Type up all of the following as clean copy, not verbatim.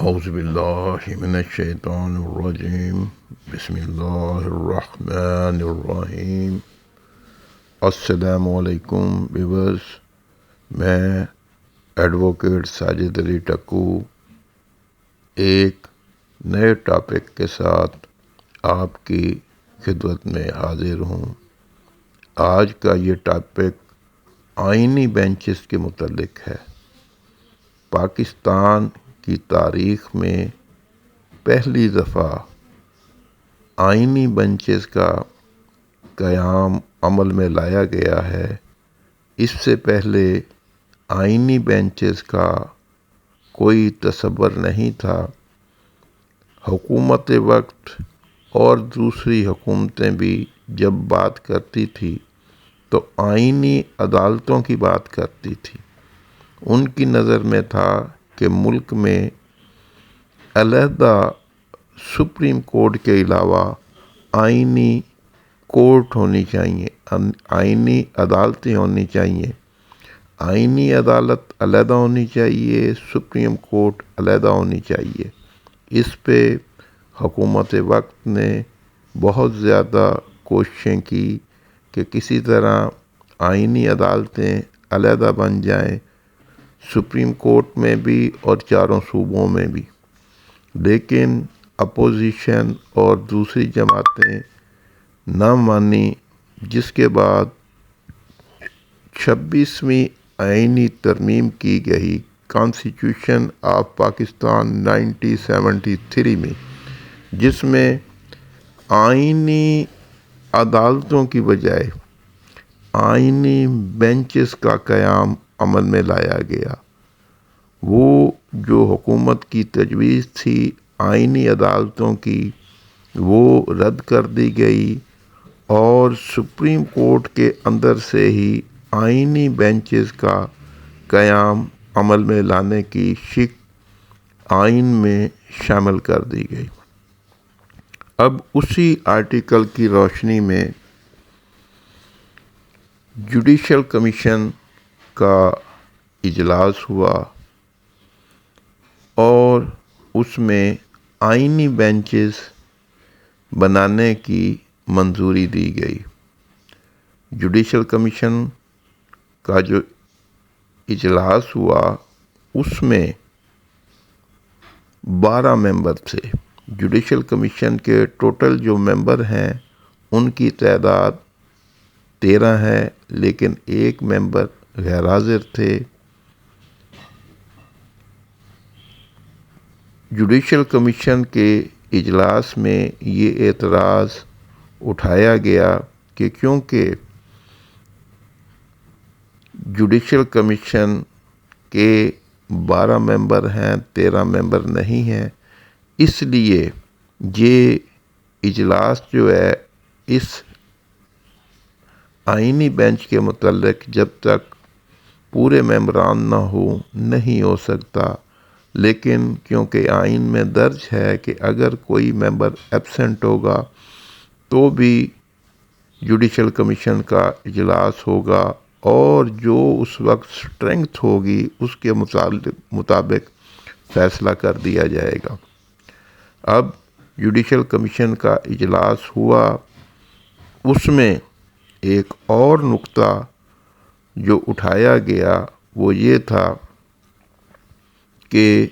اعوذ باللہ من الشیطان الرجیم بسم اللہ الرحمن الرحیم۔ السلام علیکم ویورز، میں ایڈوکیٹ ساجد علی ٹکو ایک نئے ٹاپک کے ساتھ آپ کی خدمت میں حاضر ہوں۔ آج کا یہ ٹاپک آئینی بینچز کے متعلق ہے۔ پاکستان کی تاریخ میں پہلی دفعہ آئینی بینچز کا قیام عمل میں لایا گیا ہے۔ اس سے پہلے آئینی بینچز کا کوئی تصور نہیں تھا۔ حکومت وقت اور دوسری حکومتیں بھی جب بات کرتی تھی تو آئینی عدالتوں کی بات کرتی تھی۔ ان کی نظر میں تھا کہ ملک میں علیحدہ سپریم کورٹ کے علاوہ آئینی کورٹ ہونی چاہیے، آئینی عدالتیں ہونی چاہیے۔ آئینی عدالت علیحدہ ہونی چاہیے، سپریم کورٹ علیحدہ ہونی چاہیے۔ اس پہ حکومت وقت نے بہت زیادہ کوششیں کی کہ کسی طرح آئینی عدالتیں علیحدہ بن جائیں، سپریم کورٹ میں بھی اور چاروں صوبوں میں بھی، لیکن اپوزیشن اور دوسری جماعتیں نہ مانی، جس کے بعد 26ویں آئینی ترمیم کی گئی کانسٹیٹیوشن آف پاکستان 1973 میں، جس میں آئینی عدالتوں کی بجائے آئینی بینچز کا قیام عمل میں لایا گیا۔ وہ جو حکومت کی تجویز تھی آئینی عدالتوں کی، وہ رد کر دی گئی اور سپریم کورٹ کے اندر سے ہی آئینی بینچز کا قیام عمل میں لانے کی شک آئین میں شامل کر دی گئی۔ اب اسی آرٹیکل کی روشنی میں جوڈیشل کمیشن کا اجلاس ہوا اور اس میں آئینی بینچز بنانے کی منظوری دی گئی۔ جوڈیشل کمیشن کا جو اجلاس ہوا اس میں 12 ممبر تھے۔ جوڈیشل کمیشن کے ٹوٹل جو ممبر ہیں ان کی تعداد 13 ہے، لیکن ایک ممبر غیر حاضر تھے۔ جوڈیشل کمیشن کے اجلاس میں یہ اعتراض اٹھایا گیا کہ کیونکہ جوڈیشل کمیشن کے 12 ممبر ہیں، 13 ممبر نہیں ہیں، اس لیے یہ اجلاس جو ہے اس آئینی بینچ کے متعلق جب تک پورے ممبران نہ ہو نہیں ہو سکتا۔ لیکن کیونکہ آئین میں درج ہے کہ اگر کوئی ممبر ایبسنٹ ہوگا تو بھی جوڈیشل کمیشن کا اجلاس ہوگا اور جو اس وقت اسٹرینگتھ ہوگی اس کے مطابق فیصلہ کر دیا جائے گا۔ اب جوڈیشل کمیشن کا اجلاس ہوا، اس میں ایک اور نقطہ جو اٹھایا گیا وہ یہ تھا کہ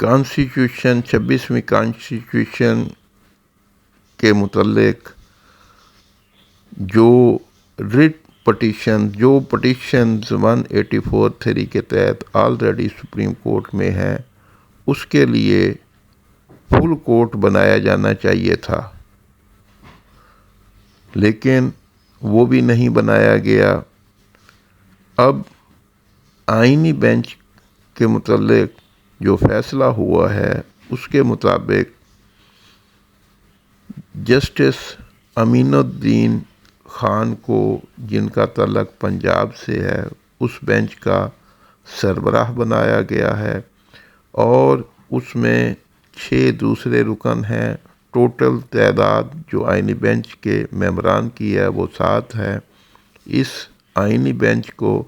کانسٹیٹیوشن 26ویں کانسٹیٹیوشن کے متعلق جو ریٹ پٹیشن، جو پٹیشنز 184(3) کے تحت آلریڈی سپریم کورٹ میں ہیں، اس کے لیے فل کورٹ بنایا جانا چاہیے تھا، لیکن وہ بھی نہیں بنایا گیا۔ اب آئینی بینچ کے متعلق جو فیصلہ ہوا ہے اس کے مطابق جسٹس امین الدین خان کو، جن کا تعلق پنجاب سے ہے، اس بینچ کا سربراہ بنایا گیا ہے اور اس میں 6 دوسرے رکن ہیں۔ ٹوٹل تعداد جو آئینی بینچ کے ممبران کی ہے وہ 7 ہے۔ اس آئینی بینچ کو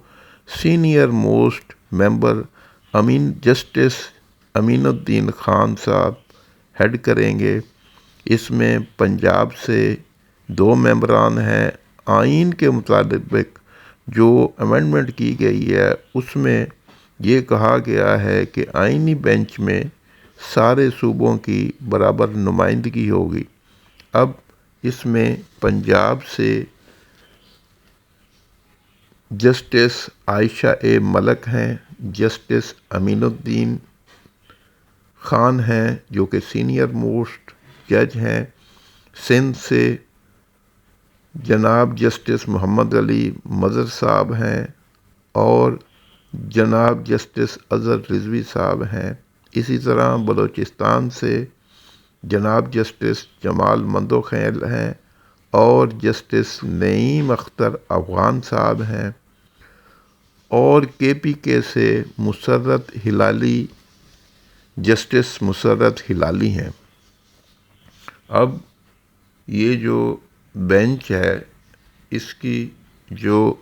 سینئر موسٹ ممبر جسٹس امین الدین خان صاحب ہیڈ کریں گے۔ اس میں پنجاب سے 2 ممبران ہیں۔ آئین کے مطابق جو امینڈمنٹ کی گئی ہے اس میں یہ کہا گیا ہے کہ آئینی بینچ میں سارے صوبوں کی برابر نمائندگی ہوگی۔ اب اس میں پنجاب سے جسٹس عائشہ ملک ہیں، جسٹس امین الدین خان ہیں جو کہ سینئر موسٹ جج ہیں۔ سندھ سے جناب جسٹس محمد علی مظہر صاحب ہیں اور جناب جسٹس اظہر رضوی صاحب ہیں۔ اسی طرح بلوچستان سے جناب جسٹس جمال مندوخیل ہیں اور جسٹس نعیم اختر افغان صاحب ہیں، اور کے پی کے سے مسرت ہلالی، جسٹس مسرت ہلالی ہیں۔ اب یہ جو بینچ ہے اس کی جو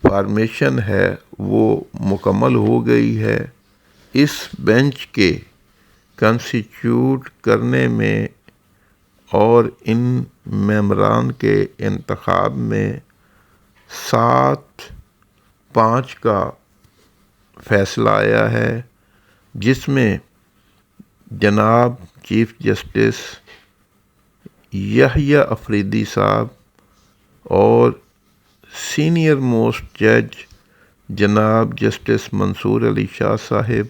فارمیشن ہے وہ مکمل ہو گئی ہے۔ اس بینچ کے کنسٹیٹیوٹ کرنے میں اور ان ممبران کے انتخاب میں 7-5 کا فیصلہ آیا ہے، جس میں جناب چیف جسٹس یحییٰ افریدی صاحب اور سینئر موسٹ جج جناب جسٹس منصور علی شاہ صاحب،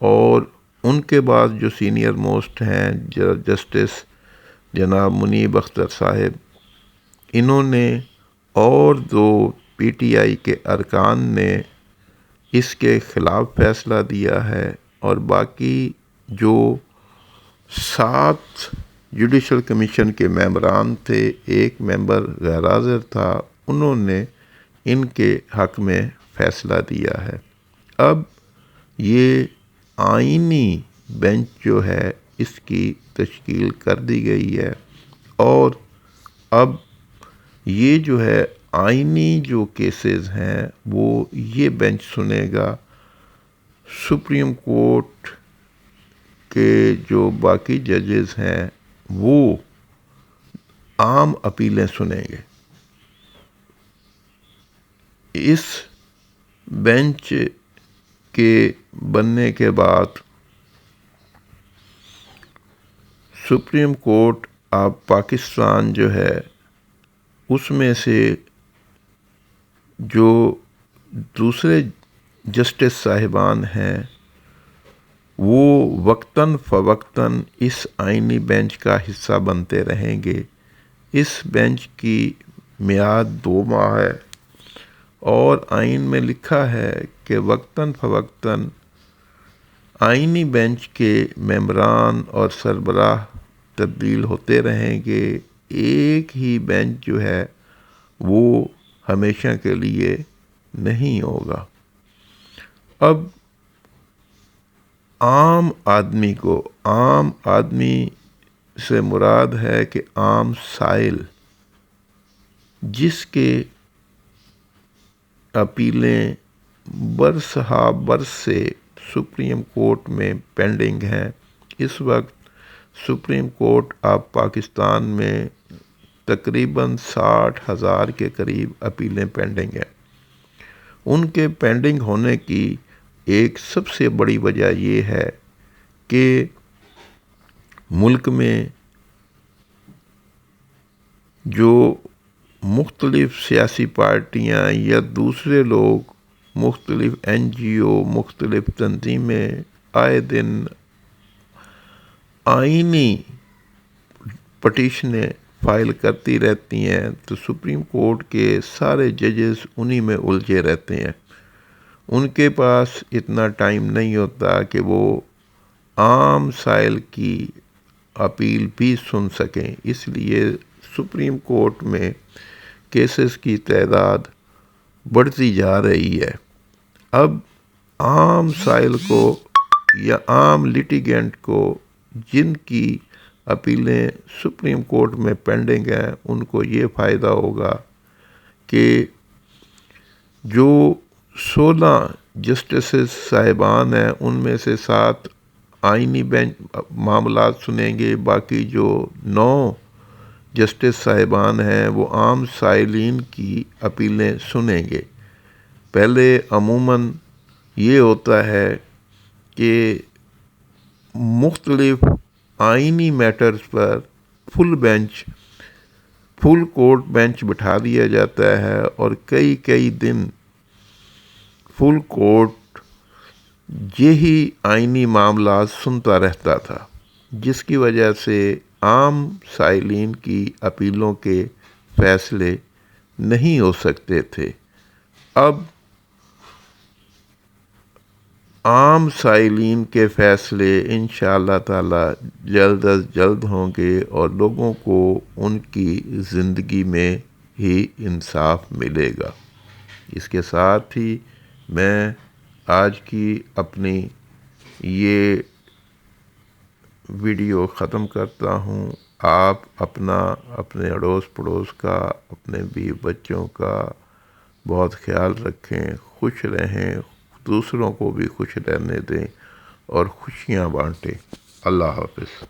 اور ان کے بعد جو سینئر موسٹ ہیں جسٹس جناب منیب اختر صاحب، انہوں نے اور 2 پی ٹی آئی کے ارکان نے اس کے خلاف فیصلہ دیا ہے، اور باقی جو 7 جوڈیشل کمیشن کے ممبران تھے، 1 ممبر غیر حاضر تھا، انہوں نے ان کے حق میں فیصلہ دیا ہے۔ اب یہ آئینی بینچ جو ہے اس کی تشکیل کر دی گئی ہے، اور اب یہ جو ہے آئینی جو کیسز ہیں وہ یہ بینچ سنے گا۔ سپریم کورٹ کے جو باقی ججز ہیں وہ عام اپیلیں سنیں گے۔ اس بینچ کے بننے کے بعد سپریم کورٹ آف پاکستان جو ہے اس میں سے جو دوسرے جسٹس صاحبان ہیں وہ وقتاً فوقتاً اس آئینی بینچ کا حصہ بنتے رہیں گے۔ اس بینچ کی میعاد 2 ماہ ہے، اور آئین میں لکھا ہے کہ وقتاً فوقتاً آئینی بینچ کے ممبران اور سربراہ تبدیل ہوتے رہیں گے۔ ایک ہی بینچ جو ہے وہ ہمیشہ کے لیے نہیں ہوگا۔ اب عام آدمی سے مراد ہے کہ عام سائل جس کے اپیلیں برسہ برس سے سپریم کورٹ میں پینڈنگ ہیں۔ اس وقت سپریم کورٹ آف پاکستان میں تقریباً 60,000 کے قریب اپیلیں پینڈنگ ہیں۔ ان کے پینڈنگ ہونے کی ایک سب سے بڑی وجہ یہ ہے کہ ملک میں جو مختلف سیاسی پارٹیاں یا دوسرے لوگ، مختلف این جی او، مختلف تنظیمیں آئے دن آئینی پٹیشنیں فائل کرتی رہتی ہیں، تو سپریم کورٹ کے سارے ججز انہی میں الجھے رہتے ہیں۔ ان کے پاس اتنا ٹائم نہیں ہوتا کہ وہ عام سائل کی اپیل بھی سن سکیں، اس لیے سپریم کورٹ میں کیسز کی تعداد بڑھتی جا رہی ہے۔ اب عام سائل کو یا عام لیٹیگنٹ کو جن کی اپیلیں سپریم کورٹ میں پینڈنگ ہیں ان کو یہ فائدہ ہوگا کہ جو 16 جسٹسز صاحبان ہیں، ان میں سے 7 آئینی بینچ معاملات سنیں گے، باقی جو 9 جسٹس صاحبان ہیں وہ عام سائلین کی اپیلیں سنیں گے۔ پہلے عموماً یہ ہوتا ہے کہ مختلف آئینی میٹرز پر فل کورٹ بینچ بٹھا دیا جاتا ہے، اور کئی دن فل کورٹ یہی آئینی معاملات سنتا رہتا تھا، جس کی وجہ سے عام سائلین کی اپیلوں کے فیصلے نہیں ہو سکتے تھے۔ اب عام سائلین کے فیصلے انشاءاللہ تعالی جلد از جلد ہوں گے، اور لوگوں کو ان کی زندگی میں ہی انصاف ملے گا۔ اس کے ساتھ ہی میں آج کی اپنی یہ ویڈیو ختم کرتا ہوں۔ آپ اپنے اڑوس پڑوس کا، اپنے بیوی بچوں کا بہت خیال رکھیں، خوش رہیں، دوسروں کو بھی خوش رہنے دیں اور خوشیاں بانٹیں۔ اللہ حافظ۔